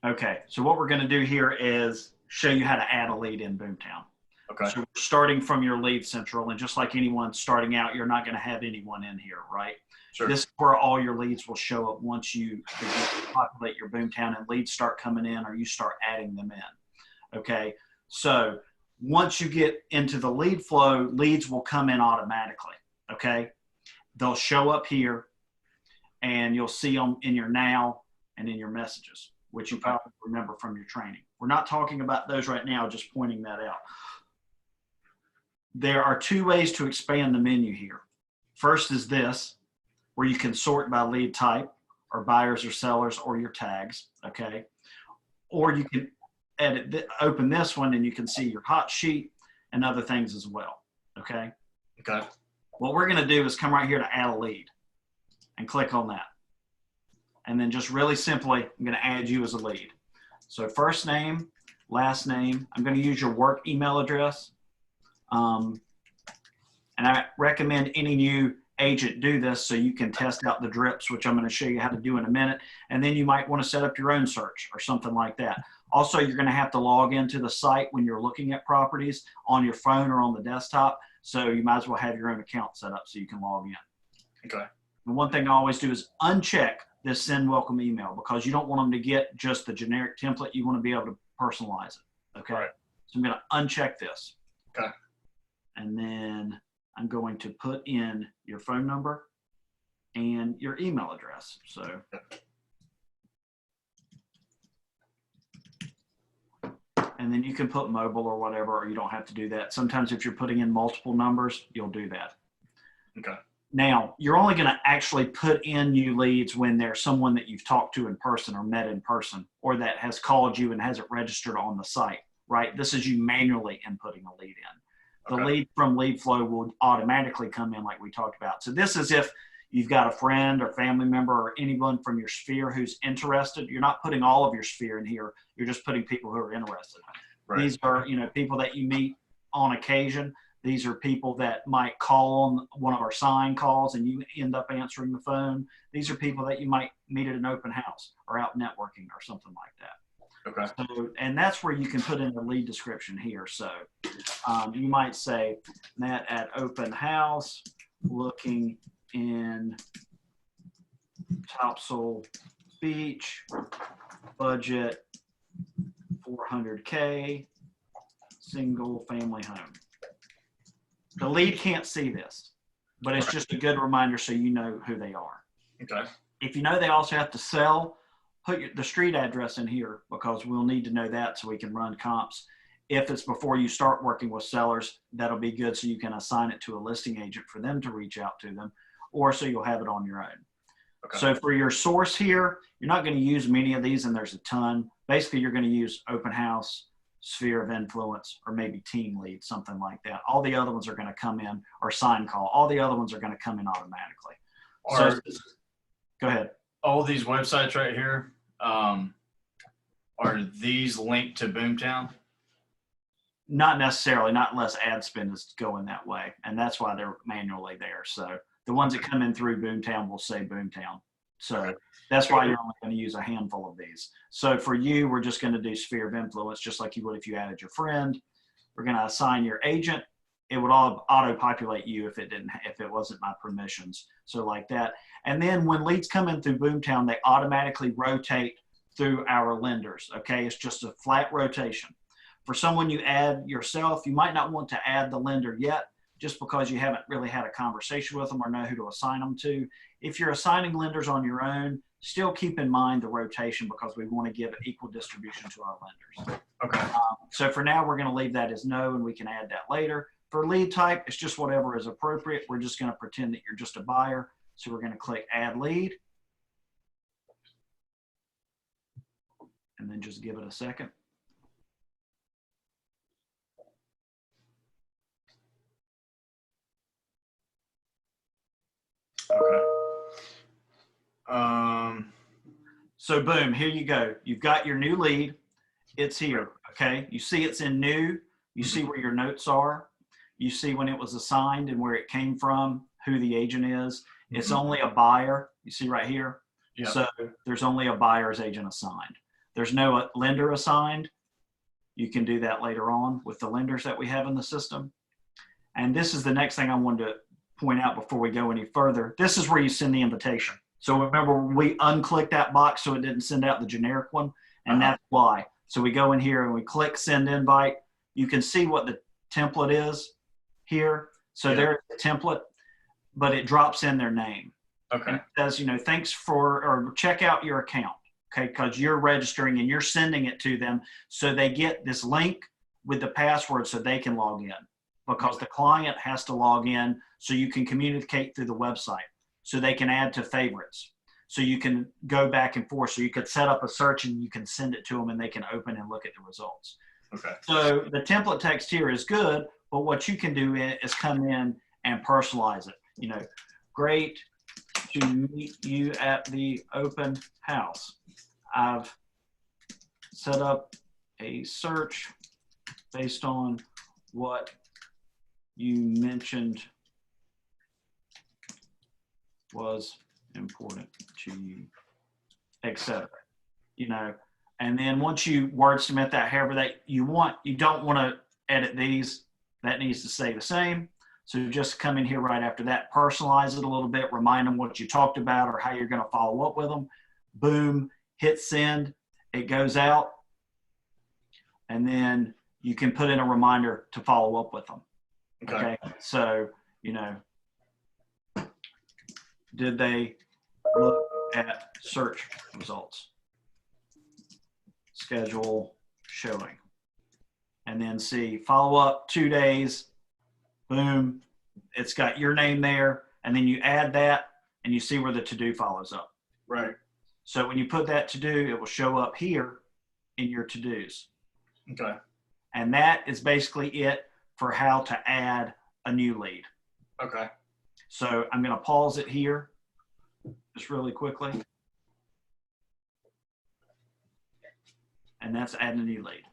Okay, so what we're going to do here is show you how to add a lead in Boomtown. Okay. So we're starting from your lead central, and just like anyone starting out, you're not going to have anyone in here, right? Sure. This is where all your leads will show up once you populate your Boomtown and leads start coming in or you start adding them in. Okay, so once you get into the lead flow, leads will come in automatically. Okay, they'll show up here, and you'll see them in your now and in your messages, which you probably remember from your training. We're not talking about those right now, just pointing that out. There are two ways to expand the menu here. First is this, where you can sort by lead type or buyers or sellers or your tags, okay? Or you can open this one and you can see your hot sheet and other things as well, okay? Okay. What we're gonna do is come right here to add a lead and click on that. And then just really simply, I'm gonna add you as a lead. So first name, last name, I'm gonna use your work email address. And I recommend any new agent do this so you can test out the drips, which I'm going to show you how to do in a minute. And then you might want to set up your own search or something like that. Also, you're going to have to log into the site when you're looking at properties on your phone or on the desktop. So you might as well have your own account set up so you can log in. Okay. And one thing I always do is uncheck this send welcome email because you don't want them to get just the generic template. You want to be able to personalize it. Okay. Right. So I'm going to uncheck this. Okay. And then I'm going to put in your phone number and your email address. So and then you can put mobile or whatever, or you don't have to do that. Sometimes if you're putting in multiple numbers, you'll do that. Okay. Now, you're only going to actually put in new leads when there's someone that you've talked to in person or met in person, or that has called you and has it registered on the site, right? This is you manually inputting a lead in. The lead from lead flow will automatically come in like we talked about. So this is if you've got a friend or family member or anyone from your sphere who's interested. You're not putting all of your sphere in here. You're just putting people who are interested. Right. These are, people that you meet on occasion. These are people that might call on one of our sign calls and you end up answering the phone. These are people that you might meet at an open house or out networking or something like that. Okay. So, and that's where you can put in the lead description here. So you might say, Matt at open house, looking in Topsail Beach, budget 400K, single family home. The lead can't see this, but it's just a good reminder so you know who they are. Okay. If you know they also have to sell, put the street address in here because we'll need to know that so we can run comps. If it's before you start working with sellers, that'll be good so you can assign it to a listing agent for them to reach out to them, or so you'll have it on your own. Okay. So for your source here, you're not going to use many of these, and there's a ton. Basically, you're going to use open house, sphere of influence, or maybe team lead, something like that. All the other ones are going to come in, or sign call. All the other ones are going to come in automatically. Go ahead. All these websites right here, are these linked to Boomtown? Not necessarily, not unless ad spend is going that way. And that's why they're manually there. So the ones that come in through Boomtown will say Boomtown. So that's why you're only going to use a handful of these. So for you, we're just going to do sphere of influence, just like you would if you added your friend. We're going to assign your agent. It would all auto-populate you if it wasn't my permissions. So like that. And then when leads come in through Boomtown, they automatically rotate through our lenders. Okay, it's just a flat rotation. For someone you add yourself, you might not want to add the lender yet, just because you haven't really had a conversation with them or know who to assign them to. If you're assigning lenders on your own, still keep in mind the rotation because we want to give equal distribution to our lenders. Okay. So for now, we're going to leave that as no, and we can add that later. For lead type, it's just whatever is appropriate. We're just going to pretend that you're just a buyer. So we're going to click add lead. And then just give it a second. Okay. So boom, here you go. You've got your new lead. It's here, okay? You see it's in new. You see where your notes are. You see when it was assigned and where it came from, who the agent is. It's only a buyer. You see right here. Yeah. So there's only a buyer's agent assigned. There's no lender assigned. You can do that later on with the lenders that we have in the system. And this is the next thing I wanted to point out before we go any further. This is where you send the invitation. So remember, we unclicked that box so it didn't send out the generic one, and that's why. So we go in here and we click send invite. You can see what the template is here. So there's the template, but it drops in their name. Okay. And it says, thanks for, or check out your account, okay, because you're registering and you're sending it to them, so they get this link with the password so they can log in, because the client has to log in so you can communicate through the website, so they can add to favorites, so you can go back and forth, so you could set up a search and you can send it to them and they can open and look at the results. Okay. So the template text here is good, but what you can do is come in and personalize it. Great to meet you at the open house. I've set up a search based on what you mentioned was important to you, etc. And then once you wordsmith that however that you want, you don't want to edit these. That needs to stay the same. So just come in here right after that, personalize it a little bit, remind them what you talked about or how you're going to follow up with them. Boom, hit send, it goes out. And then you can put in a reminder to follow up with them. Okay. So, did they look at search results? Schedule showing. And then see follow up 2 days. Boom, it's got your name there, and then you add that and you see where the to-do follows up. Right. So when you put that to-do, it will show up here in your to-dos. Okay. And that is basically it for how to add a new lead. Okay. So I'm going to pause it here just really quickly. And that's adding a new lead.